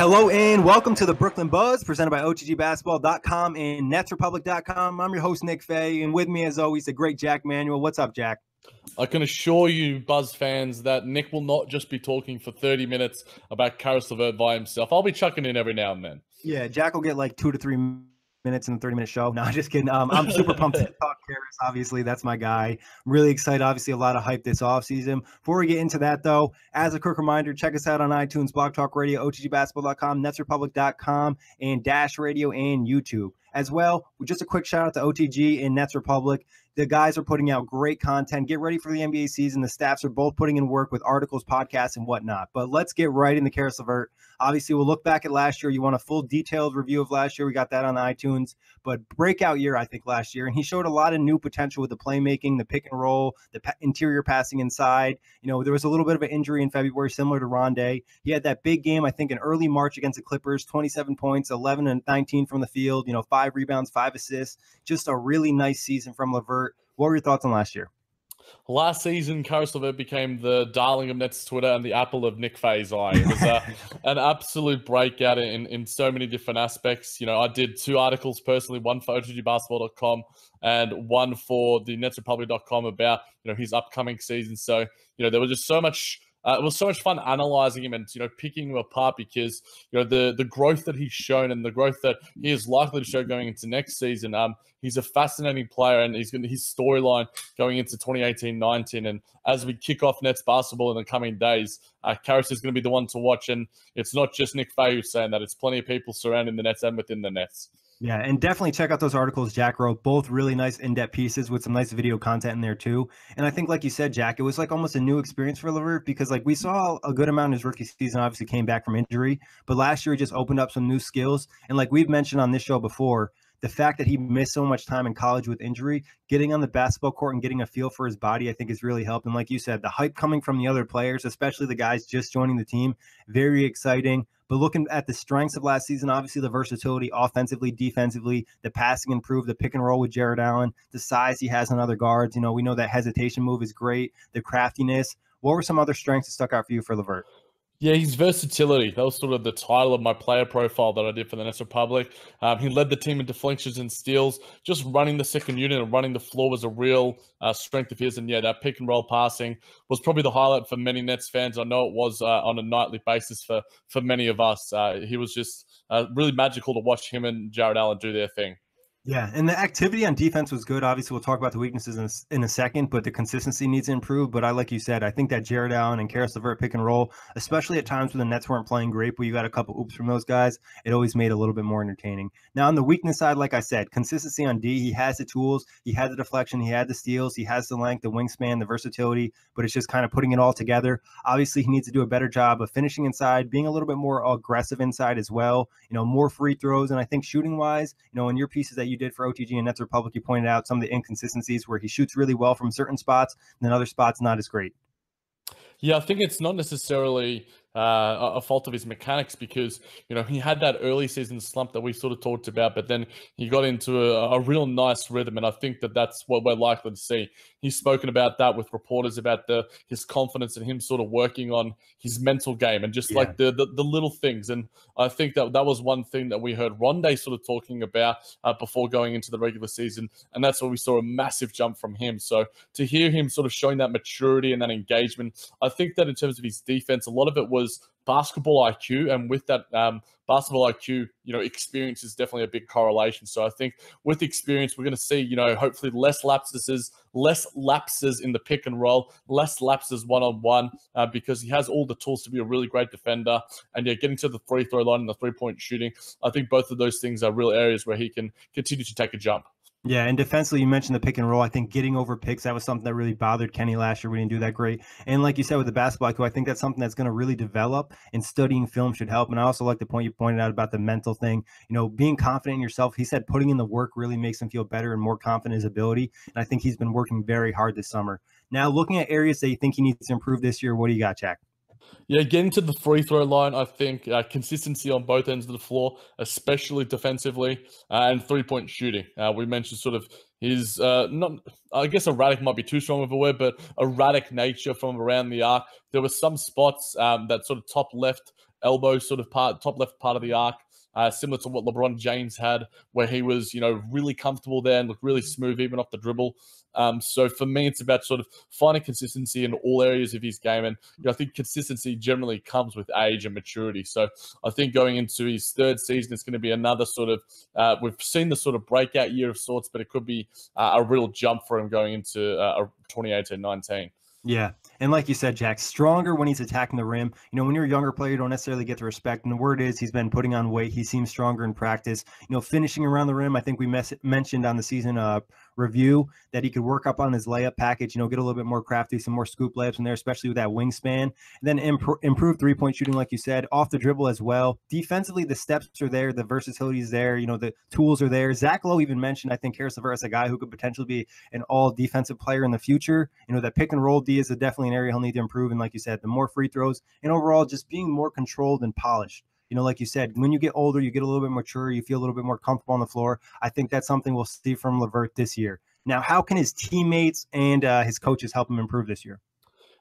Hello and welcome to the Brooklyn Buzz, presented by OTGBasketball.com and NetsRepublic.com. I'm your host, Nick Fay, and with me, as always, the great Jac Manuell. What's up, Jac? I can assure you, Buzz fans, that Nick will not just be talking for 30 minutes about Caris LeVert by himself. I'll be chucking in every now and then. Yeah, Jac will get like 2 to 3 minutes in the 30-minute show. No, just kidding. I'm super pumped to talk Caris. Obviously, that's my guy. I'm really excited. Obviously, a lot of hype this offseason. Before we get into that, though, as a quick reminder, check us out on iTunes, Blog Talk Radio, OTGBasketball.com, NetsRepublic.com, and Dash Radio and YouTube. As well, just a quick shout out to OTG and Nets Republic. The guys are putting out great content. Get ready for the NBA season. The staffs are both putting in work with articles, podcasts, and whatnot. But let's get right into Caris LeVert. Obviously, we'll look back at last year. You want a full detailed review of last year. We got that on iTunes. But breakout year, I think, last year. And he showed a lot of new potential with the playmaking, the pick and roll, the interior passing inside. You know, there was a little bit of an injury in February, similar to Rondé. He had that big game, I think, in early March against the Clippers, 27 points, 11 and 19 from the field, 5 rebounds, 5 assists. Just a really nice season from LeVert. What were your thoughts on last year? Last season, Caris LeVert became the darling of Nets Twitter and the apple of Nick Fay's eye. It was an absolute breakout in so many different aspects. I did 2 articles personally, one for OTGBasketball.com and one for the NetsRepublic.com about his upcoming season. So there was just so much. It was so much fun analyzing him and picking him apart because the growth that he's shown and the growth that he is likely to show going into next season. He's a fascinating player, and his storyline going into 2018-19. And as we kick off Nets basketball in the coming days, Caris is going to be the one to watch. And it's not just Nick Fay who's saying that; it's plenty of people surrounding the Nets and within the Nets. Yeah, and definitely check out those articles Jac wrote, both really nice in-depth pieces with some nice video content in there too. And I think, like you said, Jac, it was like almost a new experience for LeVert because like we saw a good amount in his rookie season, obviously came back from injury, but last year he just opened up some new skills. And like we've mentioned on this show before, the fact that he missed so much time in college with injury, getting on the basketball court and getting a feel for his body, I think has really helped. And like you said, the hype coming from the other players, especially the guys just joining the team, very exciting. But looking at the strengths of last season, obviously the versatility offensively, defensively, the passing improved, the pick and roll with Jared Allen, the size he has on other guards. We know that hesitation move is great, the craftiness. What were some other strengths that stuck out for you for LeVert? Yeah, his versatility. That was sort of the title of my player profile that I did for the Nets Republic. He led the team in deflections and steals. Just running the second unit and running the floor was a real strength of his. And yeah, that pick and roll passing was probably the highlight for many Nets fans. I know it was on a nightly basis for many of us. He was just really magical to watch him and Jared Allen do their thing. Yeah, and the activity on defense was good. Obviously, we'll talk about the weaknesses in a second, but the consistency needs to improve. But like you said, I think that Jared Allen and Caris LeVert pick and roll, especially at times when the Nets weren't playing great, but you got a couple oops from those guys, it always made it a little bit more entertaining. Now, on the weakness side, like I said, consistency on D, he has the tools, he had the deflection, he had the steals, he has the length, the wingspan, the versatility, but it's just kind of putting it all together. Obviously, he needs to do a better job of finishing inside, being a little bit more aggressive inside as well, more free throws. And I think shooting-wise, in your pieces that you did for OTG and Nets Republic, you pointed out some of the inconsistencies where he shoots really well from certain spots and then other spots not as great. Yeah, I think it's not necessarily a fault of his mechanics because, he had that early season slump that we sort of talked about, but then he got into a real nice rhythm. And I think that that's what we're likely to see. He's spoken about that with reporters about his confidence and him sort of working on his mental game and just like the little things. And I think that was one thing that we heard Rondé sort of talking about before going into the regular season. And that's where we saw a massive jump from him. So to hear him sort of showing that maturity and that engagement, I think that in terms of his defense, a lot of it was basketball IQ, and with that basketball IQ, experience is definitely a big correlation. So I think with experience, we're going to see, hopefully less lapses in the pick and roll, less lapses one-on-one, because he has all the tools to be a really great defender. And getting to the free throw line and the three-point shooting, I think both of those things are real areas where he can continue to take a jump. Yeah, and defensively, you mentioned the pick and roll. I think getting over picks, that was something that really bothered Kenny last year. We didn't do that great. And like you said with the basketball IQ, I think that's something that's going to really develop, and studying film should help. And I also like the point you pointed out about the mental thing. Being confident in yourself. He said putting in the work really makes him feel better and more confident in his ability. And I think he's been working very hard this summer. Now, looking at areas that you think he needs to improve this year, what do you got, Jac? Yeah, getting to the free throw line, I think consistency on both ends of the floor, especially defensively, and three-point shooting. We mentioned sort of his, not, I guess erratic might be too strong of a word, but erratic nature from around the arc. There were some spots that sort of top left elbow sort of part, top left part of the arc. Similar to what LeBron James had, where he was, really comfortable there and looked really smooth even off the dribble. So for me, it's about sort of finding consistency in all areas of his game. And I think consistency generally comes with age and maturity. So I think going into his third season, it's going to be another sort of, we've seen the sort of breakout year of sorts, but it could be a real jump for him going into 2018-19. Yeah. And like you said, Jack, stronger when he's attacking the rim. When you're a younger player, you don't necessarily get the respect. And the word is he's been putting on weight. He seems stronger in practice. Finishing around the rim, I think we mentioned on the season review that he could work up on his layup package, get a little bit more crafty, some more scoop layups in there, especially with that wingspan. And then improve three-point shooting, like you said, off the dribble as well. Defensively, the steps are there. The versatility is there. The tools are there. Zach Lowe even mentioned, I think, Caris LeVert is a guy who could potentially be an all-defensive player in the future. That pick and roll D is definitely an area he'll need to improve. And like you said, the more free throws and overall just being more controlled and polished. Like you said, when you get older, you get a little bit mature, you feel a little bit more comfortable on the floor. I think that's something we'll see from LeVert this year. Now, how can his teammates and his coaches help him improve this year?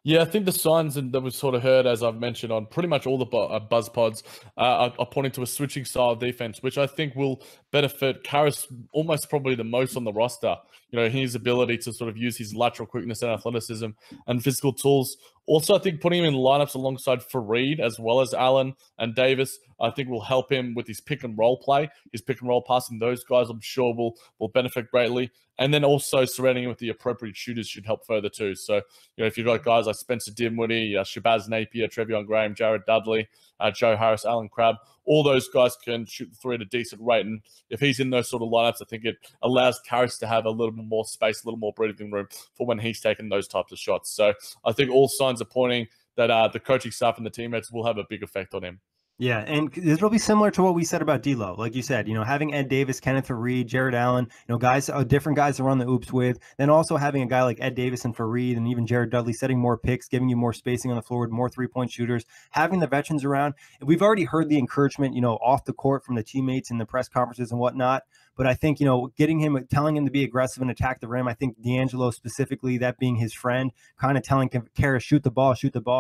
Yeah, I think the signs that we've sort of heard, as I've mentioned on pretty much all the buzz pods, are pointing to a switching style defense, which I think will benefit Caris almost probably the most on the roster. His ability to sort of use his lateral quickness and athleticism and physical tools. Also, I think putting him in lineups alongside Fareed as well as Allen and Davis, I think will help him with his pick and roll play, his pick and roll passing. Those guys, I'm sure, will benefit greatly. And then also surrounding him with the appropriate shooters should help further too. So, if you've got guys like Spencer Dinwiddie, Shabazz Napier, Trevion Graham, Jared Dudley, Joe Harris, Alan Crabb, all those guys can shoot the three at a decent rate. And if he's in those sort of lineups, I think it allows Caris to have a little bit more space, a little more breathing room for when he's taking those types of shots. So I think all signs are pointing that the coaching staff and the teammates will have a big effect on him. Yeah, and this will be similar to what we said about D'Lo. Like you said, having Ed Davis, Kenneth Fareed, Jared Allen, guys, different guys to run the oops with. Then also having a guy like Ed Davis and Fareed and even Jared Dudley setting more picks, giving you more spacing on the floor with more three-point shooters, having the veterans around. We've already heard the encouragement, off the court from the teammates in the press conferences and whatnot. But I think, telling him to be aggressive and attack the rim. I think D'Angelo specifically, that being his friend, kind of telling Caris, shoot the ball.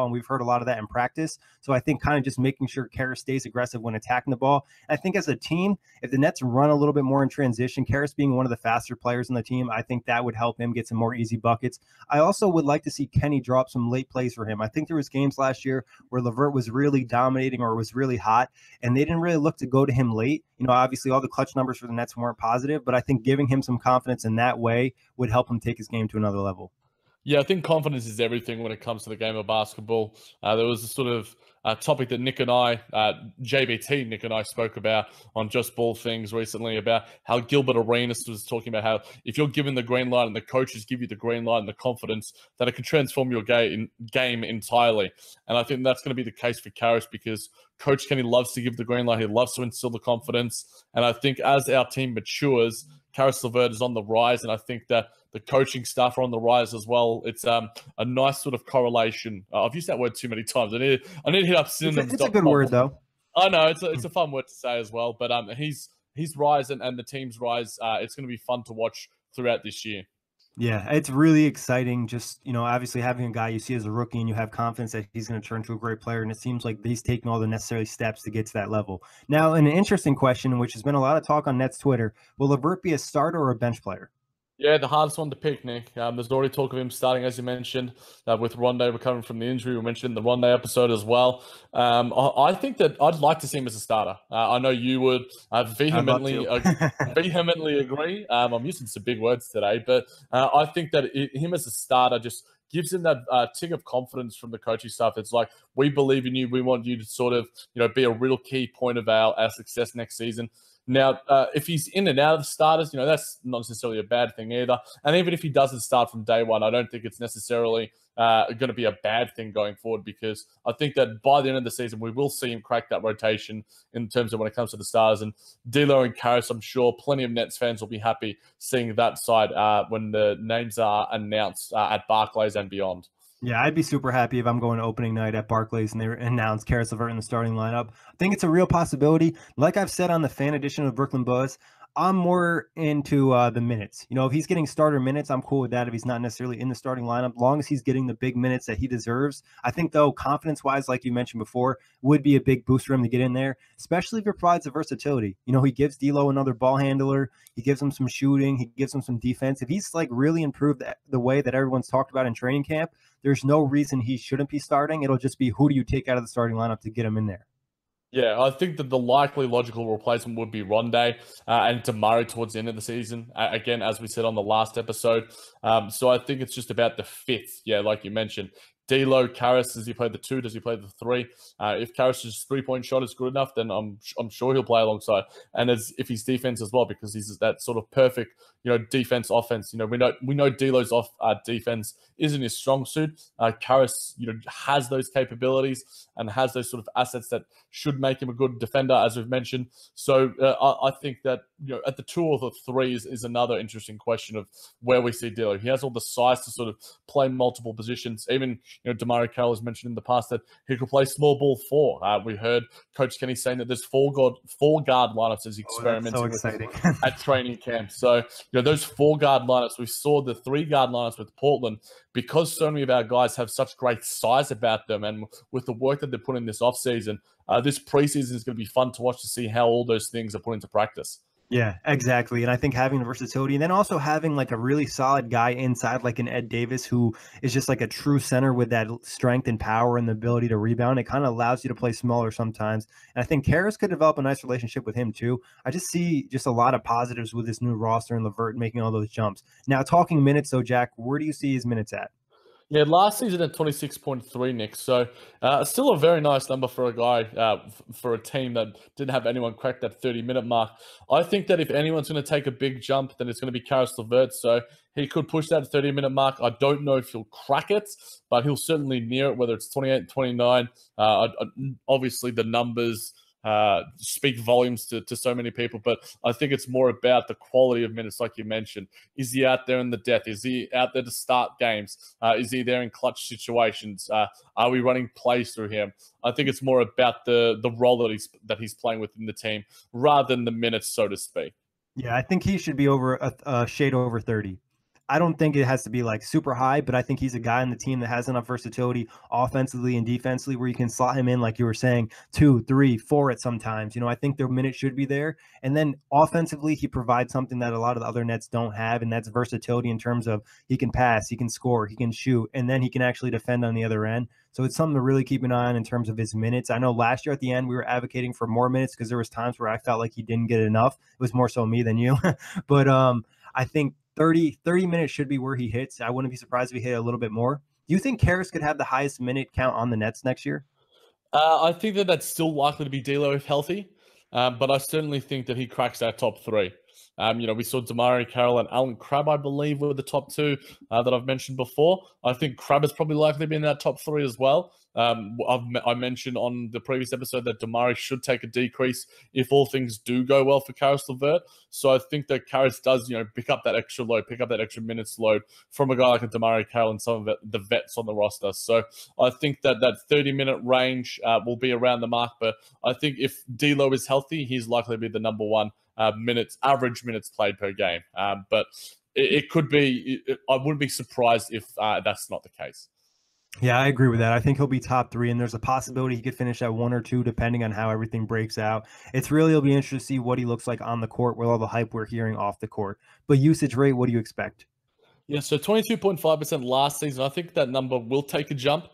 And we've heard a lot of that in practice. So I think kind of just making sure Caris stays aggressive when attacking the ball. I think as a team, if the Nets run a little bit more in transition, Caris being one of the faster players on the team, I think that would help him get some more easy buckets. I also would like to see Kenny drop some late plays for him. I think there was games last year where LeVert was really dominating or was really hot, and they didn't really look to go to him late. Obviously all the clutch numbers for the Nets weren't positive, but I think giving him some confidence in that way would help him take his game to another level. Yeah, I think confidence is everything when it comes to the game of basketball. There was a sort of topic that Nick and I spoke about on Just Ball Things recently about how Gilbert Arenas was talking about how if you're given the green light and the coaches give you the green light and the confidence, that it can transform your game entirely. And I think that's going to be the case for Caris because Coach Kenny loves to give the green light. He loves to instill the confidence. And I think as our team matures, Caris LeVert is on the rise, and I think that the coaching staff are on the rise as well. It's a nice sort of correlation. I've used that word too many times. I need to hit up synonyms. It's a good word, though. I know it's a fun word to say as well. But his rise and the team's rise, it's going to be fun to watch throughout this year. Yeah, it's really exciting. Just, obviously having a guy you see as a rookie and you have confidence that he's going to turn into a great player. And it seems like he's taking all the necessary steps to get to that level. Now, an interesting question, which has been a lot of talk on Nets Twitter, will LeVert be a starter or a bench player? Yeah, the hardest one to pick, Nick. There's already talk of him starting, as you mentioned, with Rondé recovering from the injury. We mentioned in the Rondé episode as well. I think that I'd like to see him as a starter. I know you would vehemently agree. I'm using some big words today, but I think that him as a starter just gives him that tick of confidence from the coaching staff. It's like, we believe in you. We want you to sort of, be a real key point of our success next season. Now, if he's in and out of the starters, that's not necessarily a bad thing either. And even if he doesn't start from day one, I don't think it's necessarily going to be a bad thing going forward because I think that by the end of the season, we will see him crack that rotation in terms of when it comes to the stars. And D'Lo and Caris, I'm sure plenty of Nets fans will be happy seeing that side when the names are announced at Barclays and beyond. Yeah, I'd be super happy if I'm going to opening night at Barclays and they announce Caris LeVert in the starting lineup. I think it's a real possibility. Like I've said on the fan edition of Brooklyn Buzz, I'm more into the minutes. If he's getting starter minutes, I'm cool with that. If he's not necessarily in the starting lineup, long as he's getting the big minutes that he deserves. I think, though, confidence-wise, like you mentioned before, would be a big boost for him to get in there, especially if it provides the versatility. He gives D'Lo another ball handler. He gives him some shooting. He gives him some defense. If he's like really improved the way that everyone's talked about in training camp, there's no reason he shouldn't be starting. It'll just be who do you take out of the starting lineup to get him in there. Yeah, I think that the likely logical replacement would be Rondé and Damari towards the end of the season. Again, as we said on the last episode. So I think it's just about the fit. Yeah, like you mentioned. D'Lo, Caris, does he play the 2? Does he play the 3? If Caris' three-point shot is good enough, then I'm sure he'll play alongside. And if he's defense as well, because he's that sort of perfect, defense offense. We know D'Lo's defense isn't his strong suit. Caris, has those capabilities and has those sort of assets that should make him a good defender, as we've mentioned. So I think that at the 2 or the 3 is another interesting question of where we see D'Lo. He has all the size to sort of play multiple positions. Even Damari Carroll has mentioned in the past that he could play small ball 4. We heard Coach Kenny saying that there's four guard lineups as experimenting that's so exciting. at training camp. So those 4 guard lineups, we saw the 3 guard lineups with Portland, because so many of our guys have such great size about them, and with the work that they're putting this offseason, this preseason is going to be fun to watch to see how all those things are put into practice. Yeah, exactly. And I think having the versatility and then also having like a really solid guy inside, like an Ed Davis, who is just like a true center with that strength and power and the ability to rebound, it kind of allows you to play smaller sometimes. And I think Caris could develop a nice relationship with him too. I just see just a lot of positives with this new roster and LeVert making all those jumps. Now, talking minutes though, Jack, where do you see his minutes at? Yeah, last season at 26.3, Nick. So still a very nice number for a guy, for a team that didn't have anyone crack that 30-minute mark. I think that if anyone's going to take a big jump, then it's going to be Caris LeVert. So he could push that 30-minute mark. I don't know if he'll crack it, but he'll certainly near it, whether it's 28, 29. Obviously, the numbers speak volumes to so many people, but I think it's more about the quality of minutes, like you mentioned. Is he out there in the depth? Is he out there to start games? Is he there in clutch situations? Are we running plays through him? I think it's more about the role that he's playing within the team rather than the minutes, so to speak. Yeah, I think he should be over a shade over 30. I don't think it has to be like super high, but I think he's a guy on the team that has enough versatility offensively and defensively where you can slot him in, like you were saying, 2, 3, 4 at sometimes. I think their minute should be there. And then offensively, he provides something that a lot of the other Nets don't have, and that's versatility in terms of he can pass, he can score, he can shoot, and then he can actually defend on the other end. So it's something to really keep an eye on in terms of his minutes. I know last year at the end, we were advocating for more minutes because there was times where I felt like he didn't get enough. It was more so me than you. But I think 30 minutes should be where he hits. I wouldn't be surprised if he hit a little bit more. Do you think Caris could have the highest minute count on the Nets next year? I think that's still likely to be D'Lo if healthy, but I certainly think that he cracks that top 3. We saw Damari Carroll and Alan Crabb, I believe, were the top 2 that I've mentioned before. I think Crabb is probably likely to be in that top 3 as well. I mentioned on the previous episode that Damari should take a decrease if all things do go well for Caris LeVert. So I think that Caris does, pick up that extra load, pick up that extra minutes load from a guy like a Damari Carroll and some of the vets on the roster. So I think that 30-minute range will be around the mark. But I think if D'Lo is healthy, he's likely to be the number 1 average minutes played per game. But it could be. I wouldn't be surprised if that's not the case. Yeah, I agree with that. I think he'll be top 3, and there's a possibility he could finish at 1 or 2, depending on how everything breaks out. It'll be interesting to see what he looks like on the court with all the hype we're hearing off the court. But usage rate, what do you expect? Yeah, so 22.5% last season. I think that number will take a jump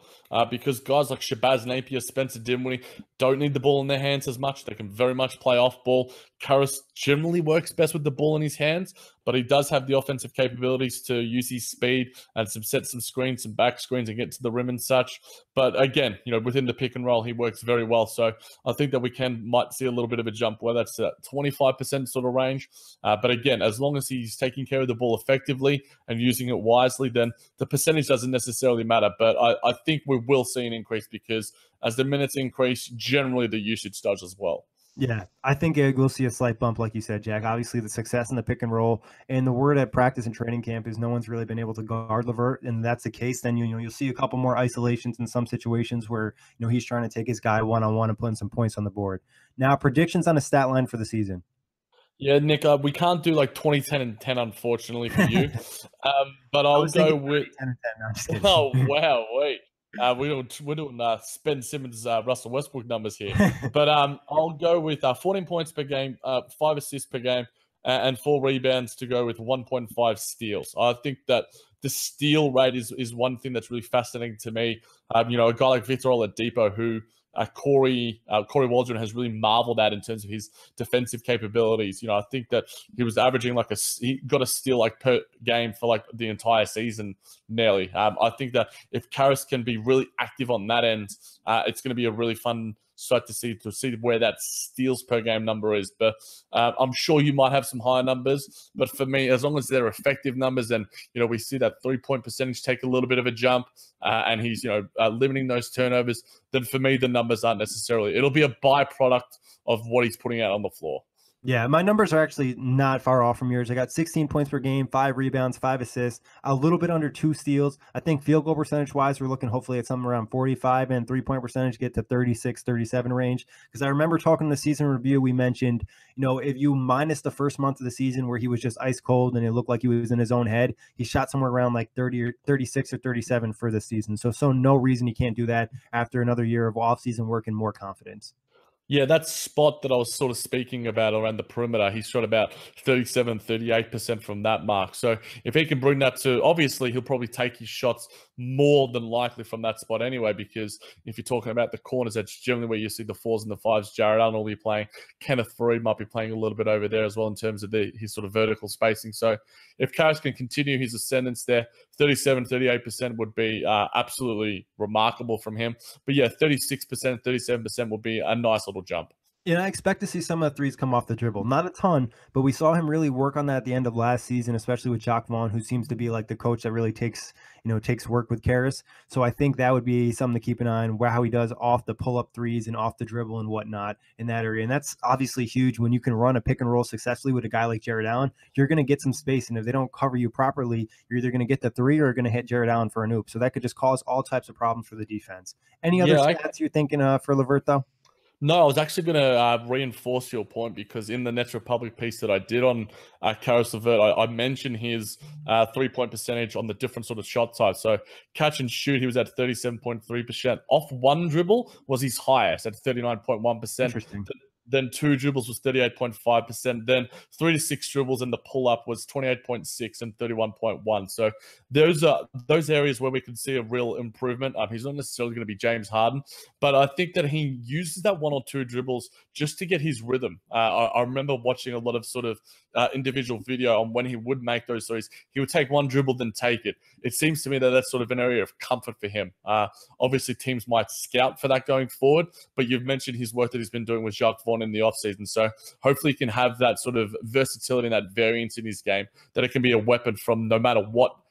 because guys like Shabazz Napier, Spencer Dinwiddie don't need the ball in their hands as much. They can very much play off ball. Caris generally works best with the ball in his hands, but he does have the offensive capabilities to use his speed and set some screens, some back screens, and get to the rim and such. But again, within the pick and roll, he works very well. So I think that we might see a little bit of a jump, where that's a 25% sort of range. But again, as long as he's taking care of the ball effectively and using it wisely, then the percentage doesn't necessarily matter. But I think we will see an increase because as the minutes increase, generally the usage does as well. Yeah, I think we'll see a slight bump, like you said, Jack. Obviously, the success in the pick and roll and the word at practice and training camp is no one's really been able to guard LeVert, and that's the case. Then you'll see a couple more isolations in some situations where he's trying to take his guy one-on-one and putting some points on the board. Now, predictions on a stat line for the season. Yeah, Nick, we can't do like 20, 10, and 10, unfortunately for you. But I I'll was go thinking with 30, 10, and 10. No, I'm just oh kidding. wow, wait. We're doing Ben Simmons, Russell Westbrook numbers here, but I'll go with 14 points per game, 5 assists per game, and 4 rebounds to go with 1.5 steals. I think that the steal rate is one thing that's really fascinating to me. A guy like Victor Oladipo, who Corey Waldron has really marveled at in terms of his defensive capabilities. I think that he was averaging he got a steal like per game for like the entire season nearly. I think that if Caris can be really active on that end, it's going to be a really fun sight to see where that steals per game number is. But I'm sure you might have some higher numbers. But for me, as long as they're effective numbers, and we see that 3-point percentage take a little bit of a jump, and he's limiting those turnovers, then for me the numbers aren't necessarily. It'll be a byproduct of what he's putting out on the floor. Yeah, my numbers are actually not far off from yours. I got 16 points per game, 5 rebounds, 5 assists, a little bit under 2 steals. I think field goal percentage wise, we're looking hopefully at something around 45, and 3-point percentage get to 36, 37 range. Because I remember talking in the season review, we mentioned, if you minus the first month of the season where he was just ice cold and it looked like he was in his own head, he shot somewhere around like 30 or 36 or 37 for this season. So no reason he can't do that after another year of offseason work and more confidence. Yeah, that spot that I was sort of speaking about around the perimeter, he shot about 37, 38% from that mark. So if he can bring that to, obviously, he'll probably take his shots more than likely from that spot anyway, because if you're talking about the corners, that's generally where you see the 4s and the 5s. Jared Allen will be playing. Kenneth Faried might be playing a little bit over there as well in terms of his sort of vertical spacing. So if Caris can continue his ascendance there, 37, 38% would be absolutely remarkable from him. But yeah, 36%, 37% will be a nice little jump. And I expect to see some of the threes come off the dribble. Not a ton, but we saw him really work on that at the end of last season, especially with Jacque Vaughn, who seems to be like the coach that really takes work with Caris. So I think that would be something to keep an eye on, how he does off the pull-up threes and off the dribble and whatnot in that area. And that's obviously huge when you can run a pick and roll successfully with a guy like Jared Allen. You're going to get some space, and if they don't cover you properly, you're either going to get the three or going to hit Jared Allen for an oop. So that could just cause all types of problems for the defense. Any other stats you're thinking for LeVert, though? No, I was actually going to reinforce your point, because in the Nets Republic piece that I did on Caris LeVert, I mentioned his 3-point percentage on the different sort of shot types. So catch and shoot, he was at 37.3%. Off one dribble was his highest at 39.1%. Interesting. Then 2 dribbles was 38.5%. Then 3 to 6 dribbles and the pull up was 28.6 and 31.1. So those are those areas where we can see a real improvement. He's not necessarily going to be James Harden, but I think that he uses that 1 or 2 dribbles just to get his rhythm. I remember watching a lot of sort of individual video on when he would make those threes. He would take 1 dribble, then take it. It seems to me that that's sort of an area of comfort for him. Obviously, teams might scout for that going forward, but you've mentioned his work that he's been doing with Jacque Vaughn in the offseason. So hopefully he can have that sort of versatility and that variance in his game, that it can be a weapon from no matter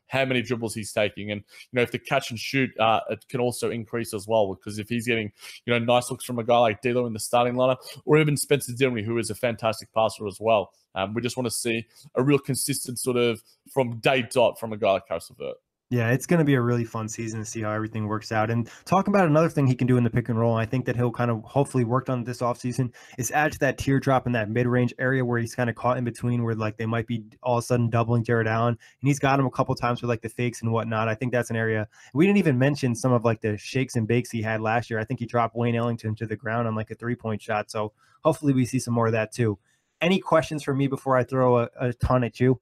how many dribbles he's taking. And, if the catch and shoot, it can also increase as well, because if he's getting, nice looks from a guy like D'Lo in the starting lineup, or even Spencer Dinwiddie, who is a fantastic passer as well. We just want to see a real consistent sort of from day dot from a guy like Caris LeVert. Yeah, it's going to be a really fun season to see how everything works out. And talking about another thing he can do in the pick and roll, I think that he'll kind of hopefully worked on this offseason, is add to that teardrop in that mid-range area where he's kind of caught in between, where like they might be all of a sudden doubling Jared Allen. And he's got him a couple times with like the fakes and whatnot. I think that's an area. We didn't even mention some of like the shakes and bakes he had last year. I think he dropped Wayne Ellington to the ground on like a 3-point shot. So hopefully we see some more of that too. Any questions for me before I throw a ton at you?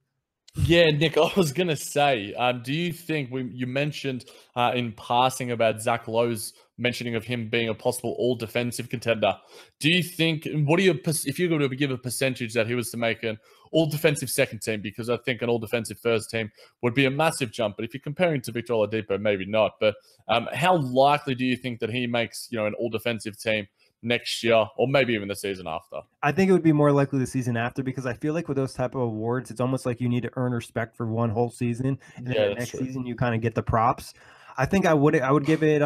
Yeah, Nick, I was going to say, do you think you mentioned in passing about Zach Lowe's mentioning of him being a possible all-defensive contender? Do you think, if you're going to give a percentage that he was to make an all-defensive second team, because I think an all-defensive first team would be a massive jump, but if you're comparing to Victor Oladipo, maybe not. But how likely do you think that he makes, an all-defensive team next year, or maybe even the season after? I think it would be more likely the season after, because I feel like with those type of awards, it's almost like you need to earn respect for one whole season, and then the next season you kind of get the props. I think I would give it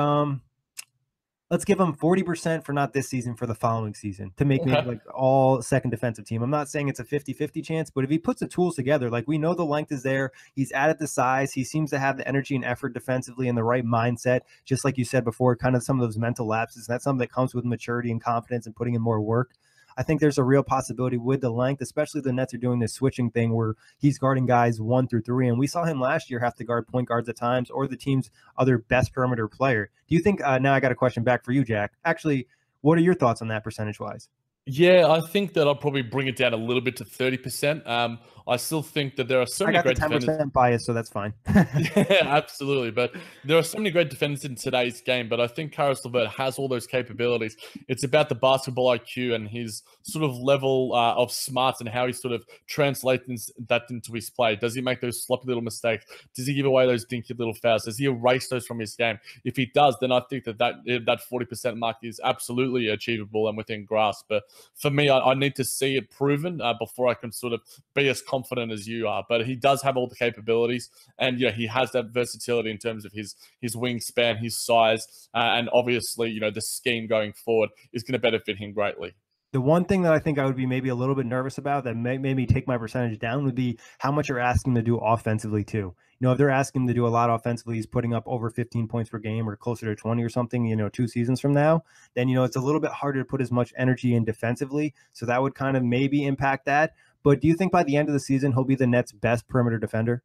let's give him 40% for not this season, for the following season, to make me like all second defensive team. I'm not saying it's a 50-50 chance, but if he puts the tools together, like we know the length is there, he's added the size, he seems to have the energy and effort defensively and the right mindset, just like you said before, kind of some of those mental lapses. That's something that comes with maturity and confidence and putting in more work. I think there's a real possibility with the length, especially the Nets are doing this switching thing where he's guarding guys 1 through 3. And we saw him last year have to guard point guards at times or the team's other best perimeter player. Do you think, now I got a question back for you, Jack. Actually, what are your thoughts on that percentage wise? Yeah, I think that I'll probably bring it down a little bit to 30%. I still think that there are so I many got the great 10% defenders. bias, so that's fine. Yeah, absolutely. But there are so many great defenders in today's game. But I think Caris LeVert has all those capabilities. It's about the basketball IQ and his sort of level of smarts and how he sort of translates that into his play. Does he make those sloppy little mistakes? Does he give away those dinky little fouls? Does he erase those from his game? If he does, then I think that 40% mark is absolutely achievable and within grasp. But for me, I need to see it proven before I can sort of be as confident as you are. But he does have all the capabilities, and he has that versatility in terms of his wingspan, his size, and obviously the scheme going forward is going to benefit him greatly. The one thing that I think I would be maybe a little bit nervous about that made me take my percentage down would be how much you're asking him to do offensively too. If they're asking him to do a lot offensively, he's putting up over 15 points per game or closer to 20 or something, 2 seasons from now, then, it's a little bit harder to put as much energy in defensively. So that would kind of maybe impact that. But do you think by the end of the season, he'll be the Nets' best perimeter defender?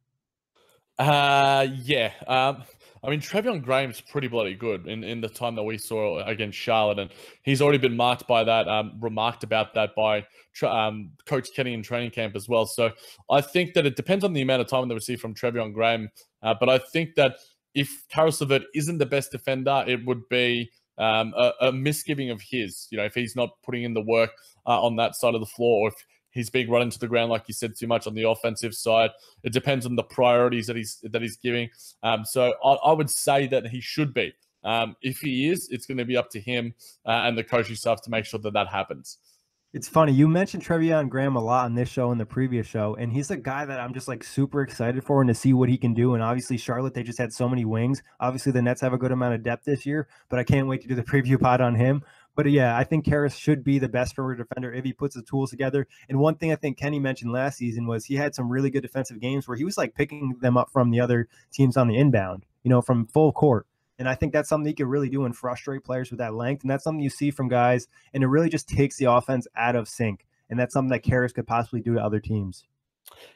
Yeah. I mean, Trevion Graham's pretty bloody good in the time that we saw against Charlotte, and he's already been marked by that, remarked about that by Coach Kenny in training camp as well. So I think that it depends on the amount of time that we see from Trevion Graham. But I think that if Caris LeVert isn't the best defender, it would be a misgiving of his. If he's not putting in the work on that side of the floor, or if he's being run into the ground, like you said, too much on the offensive side. It depends on the priorities that he's giving. So I would say that he should be. If he is, it's going to be up to him and the coaching staff to make sure that happens. It's funny. You mentioned Trevion Graham a lot on this show and the previous show, and he's a guy that I'm just like super excited for and to see what he can do. And obviously Charlotte, they just had so many wings. Obviously the Nets have a good amount of depth this year, but I can't wait to do the preview pod on him. But yeah, I think Caris should be the best perimeter defender if he puts the tools together. And one thing I think Kenny mentioned last season was he had some really good defensive games where he was like picking them up from the other teams on the inbound, from full court. And I think that's something he can really do and frustrate players with that length. And that's something you see from guys, and it really just takes the offense out of sync. And that's something that Caris could possibly do to other teams.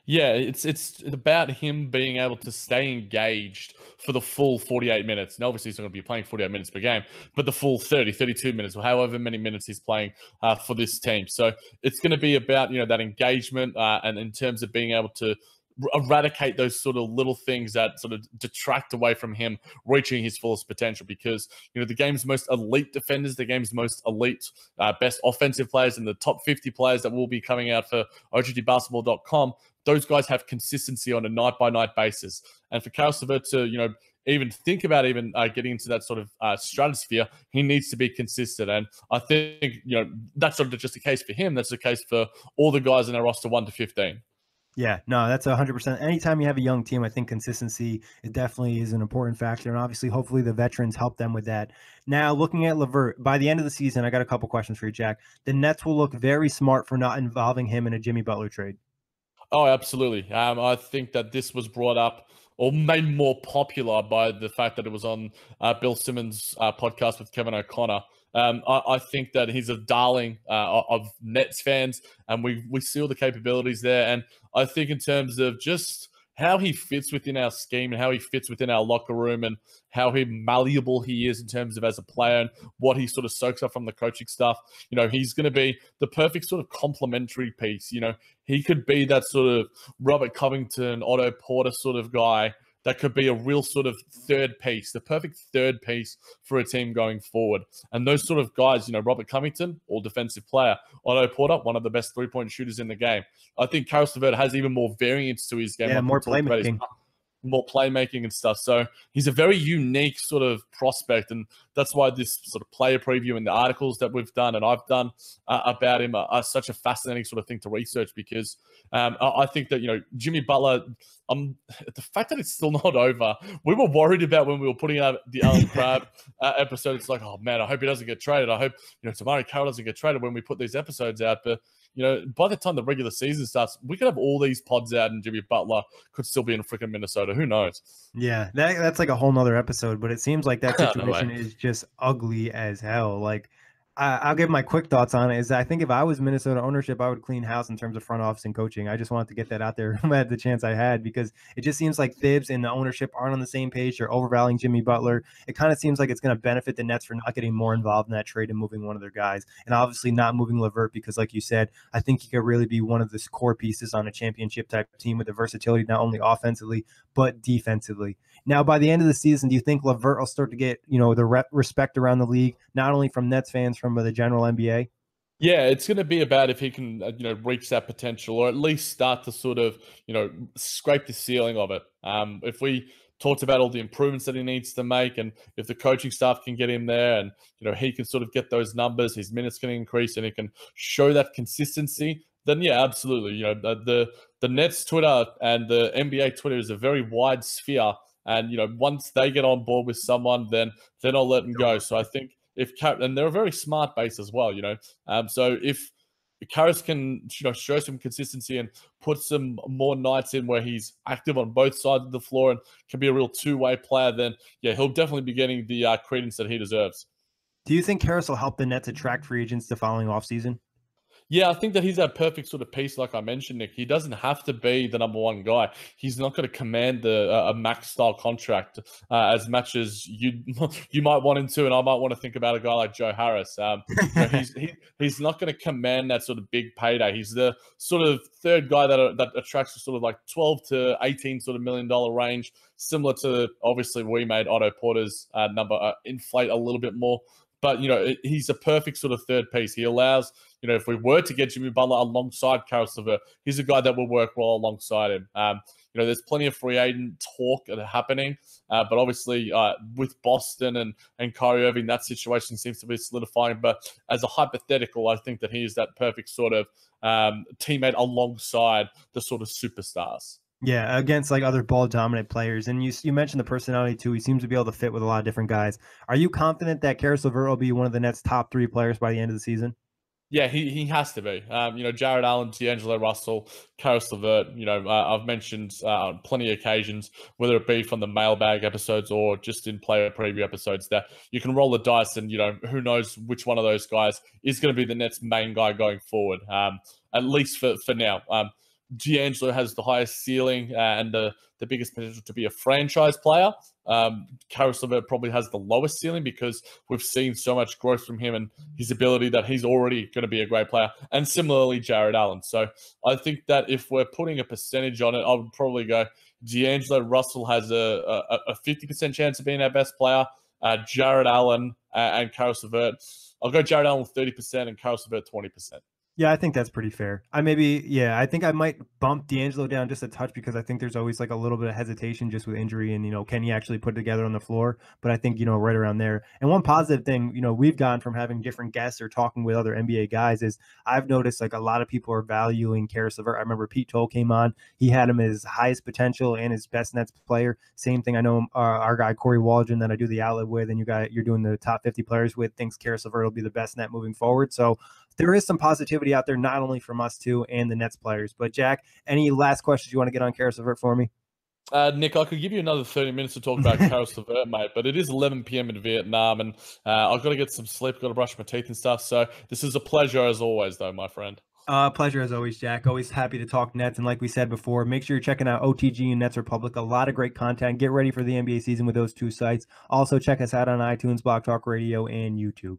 Yeah, it's about him being able to stay engaged for the full 48 minutes. And obviously he's not going to be playing 48 minutes per game, but the full 30, 32 minutes, or however many minutes he's playing for this team. So it's going to be about, that engagement and in terms of being able to eradicate those sort of little things that sort of detract away from him reaching his fullest potential, because the game's most elite defenders, the game's most elite best offensive players, and the top 50 players that will be coming out for OGTbasketball.com, those guys have consistency on a night-by-night basis. And for Caris LeVert to even think about getting into that sort of stratosphere, he needs to be consistent. And I think that's sort of just the case for him. That's the case for all the guys in our roster 1 to 15. Yeah, no, that's 100%. Anytime you have a young team, I think consistency, it definitely is an important factor. And obviously, hopefully the veterans help them with that. Now, looking at LeVert, by the end of the season, I got a couple questions for you, Jack. The Nets will look very smart for not involving him in a Jimmy Butler trade. Oh, absolutely. I think that this was brought up or made more popular by the fact that it was on Bill Simmons' podcast with Kevin O'Connor. I think that he's a darling of Nets fans, and we see all the capabilities there. And I think in terms of just how he fits within our scheme and how he fits within our locker room and how malleable he is in terms of as a player and what he sort of soaks up from the coaching staff, he's going to be the perfect sort of complementary piece. He could be that sort of Robert Covington, Otto Porter sort of guy that could be a real sort of third piece, the perfect third piece for a team going forward. And those sort of guys, Robert Covington, all defensive player, Otto Porter, one of the best three-point shooters in the game. I think Caris LeVert has even more variance to his game. Yeah, more playmaking. More playmaking and stuff. So he's a very unique sort of prospect, and that's why this sort of player preview and the articles that we've done and I've done about him are such a fascinating sort of thing to research, because I think that, Jimmy Butler, the fact that it's still not over, we were worried about when we were putting out the Alan Crabb episode. It's like, oh man, I hope he doesn't get traded. I hope, Tamari Carroll doesn't get traded when we put these episodes out. But by the time the regular season starts, we could have all these pods out and Jimmy Butler could still be in freaking Minnesota. Who knows? Yeah, that's like a whole nother episode, but it seems like that situation is just ugly as hell. Like, I'll give my quick thoughts on it. Is I think if I was Minnesota ownership, I would clean house in terms of front office and coaching. I just wanted to get that out there at the chance I had, because it just seems like Thibs and the ownership aren't on the same page. They're overvaluing Jimmy Butler. It kind of seems like it's going to benefit the Nets for not getting more involved in that trade and moving one of their guys, and obviously not moving LeVert, because, like you said, I think he could really be one of the core pieces on a championship type team with the versatility not only offensively but defensively. Now, by the end of the season, do you think LeVert will start to get, the respect around the league, not only from Nets fans, from the general NBA? Yeah, it's going to be about if he can, reach that potential, or at least start to sort of, scrape the ceiling of it. If we talked about all the improvements that he needs to make, and if the coaching staff can get him there, and he can sort of get those numbers, his minutes can increase, and he can show that consistency, then yeah, absolutely. The Nets Twitter and the NBA Twitter is a very wide sphere, and once they get on board with someone, then they're not letting go. So I think and they're a very smart base as well, so if Caris can show some consistency and put some more nights in where he's active on both sides of the floor and can be a real two-way player, then yeah, he'll definitely be getting the credence that he deserves. Do you think Caris will help the Nets attract free agents the following offseason? Yeah, I think that he's that perfect sort of piece, like I mentioned, Nick. He doesn't have to be the number one guy. He's not going to command a max style contract as much as you might want him to, and I might want to think about a guy like Joe Harris. He's not going to command that sort of big payday. He's the sort of third guy that attracts a sort of like 12 to 18 sort of $1 million range, similar to obviously we made Otto Porter's number inflate a little bit more. But, he's a perfect sort of third piece. He allows, if we were to get Jimmy Butler alongside Caris LeVert, he's a guy that will work well alongside him. There's plenty of free agent talk happening, but obviously with Boston and Kyrie Irving, that situation seems to be solidifying. But as a hypothetical, I think that he is that perfect sort of teammate alongside the sort of superstars. Yeah, against like other ball dominant players. And you mentioned the personality too. He seems to be able to fit with a lot of different guys. Are you confident that Caris LeVert will be one of the Nets' top 3 players by the end of the season? Yeah, he has to be. Jared Allen, D'Angelo Russell, Caris LeVert. I've mentioned on plenty of occasions, whether it be from the mailbag episodes or just in player preview episodes, that you can roll the dice, and who knows which one of those guys is going to be the Nets' main guy going forward. At least for now. D'Angelo has the highest ceiling and the biggest potential to be a franchise player. Caris LeVert probably has the lowest ceiling, because we've seen so much growth from him and his ability that he's already going to be a great player. And similarly, Jared Allen. So I think that if we're putting a percentage on it, I would probably go D'Angelo Russell has a 50% chance of being our best player. Jared Allen and Caris LeVert. I'll go Jared Allen 30% and Caris LeVert 20%. Yeah, I think that's pretty fair. I think I might bump D'Angelo down just a touch, because I think there's always like a little bit of hesitation just with injury and, can he actually put it together on the floor? But I think, right around there. And one positive thing, we've gotten from having different guests or talking with other NBA guys is I've noticed like a lot of people are valuing Caris LeVert. I remember Pete Toll came on. He had him as highest potential and his best Nets player. Same thing. I know our guy, Corey Waldron, that I do the outlet with, and you're doing the top 50 players with, thinks Caris LeVert will be the best Net moving forward. So there is some positivity out there, not only from us two and the Nets players. But Jack, any last questions you want to get on Caris LeVert for me? Nick, I could give you another 30 minutes to talk about Caris LeVert, mate, but it is 11 p.m. in Vietnam, and I've got to get some sleep, got to brush my teeth and stuff. So this is a pleasure as always, though, my friend. Pleasure as always, Jack. Always happy to talk Nets. And like we said before, make sure you're checking out OTG and Nets Republic. A lot of great content. Get ready for the NBA season with those 2 sites. Also, check us out on iTunes, Block Talk Radio, and YouTube.